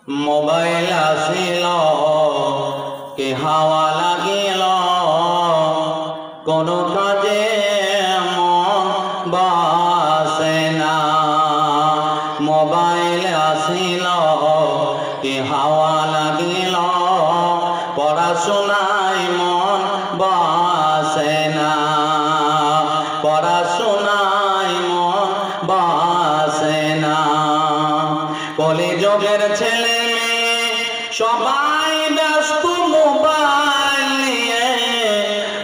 Mobile আসিল কে হাওয়া লাগিল কোনো কাজে মন বাসে না। মোবাইল আসিল কে হাওয়া লাগিল পড়াশোনায় মন বাসে না। পড়াশোনায় মন বাসে না। কলিযুগের ছেলে মেয়ে সবাই ব্যস্ত মোবাইল নিয়ে।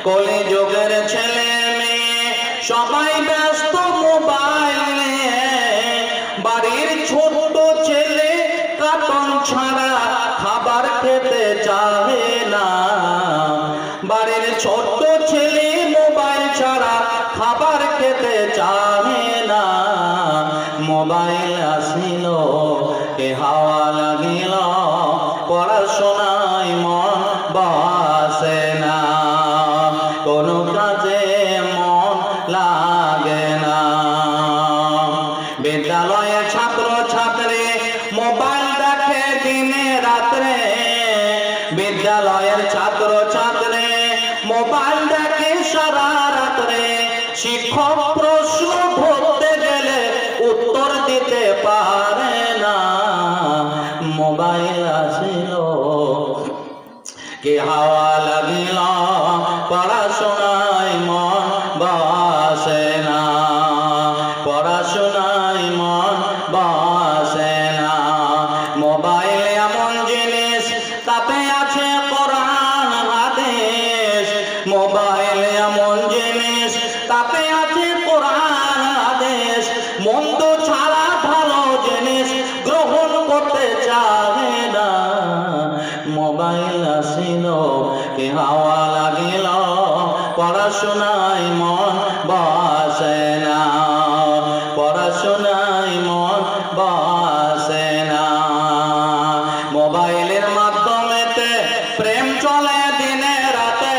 কলিযুগের ছেলে মেয়ে সবাই ব্যস্ত মোবাইল নিয়ে। বাড়ির ছোট ছেলে কার্টুন ছাড়া খাবার খেতে চাহে না। বাড়ির ছোট ছেলে মোবাইল ছাড়া খাবার খেতে চাহে না। মোবাইল আসিল কে হাওয়া লাগিল পড়াশোনায় মন বাসে না। কোনো কাজে মন লাগে না। বিদ্যালয়ে ছাত্র ছাত্রী মোবাইল দেখে দিনে রাত্রে। বিদ্যালয়ের ছাত্র ছাত্রী মোবাইল দেখে সারা রাত্রে। শিক্ষক প্রশ্ন ধরতে গেলে উত্তর দিতে পারে না। মোবাইল আসিল কে হাওয়া লাগিল পড়াশোনায় মন বাসে না। পড়াশোনায় মন বাসে না। মোবাইল এমন জিনিস তাতে আছে কোরআন হাদিস। মোবাইল এমন জিনিস তাতে আছে কোরআন হাদিস। মন্দ ছাড়া ভালো জিনিস গ্রহণ করতে চাহে না। মোবাইল আসিল কে হাওয়া লাগিল পড়াশোনায় মন বাসে না। পড়াশোনায় মন বাসে না। মোবাইলের মাধ্যমেতে প্রেম চলে দিনে রাতে।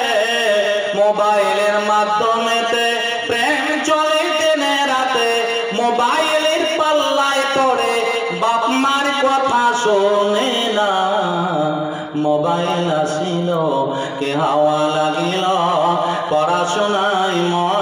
মোবাইলের মাধ্যমেতে প্রেম চলে দিনে রাতে। মোবাইলের পাল্লায় পড়ে বাপ মার কথা শোনে না। মোবাইল আসিল কে হাওয়া লাগিল পড়াশোনায় মন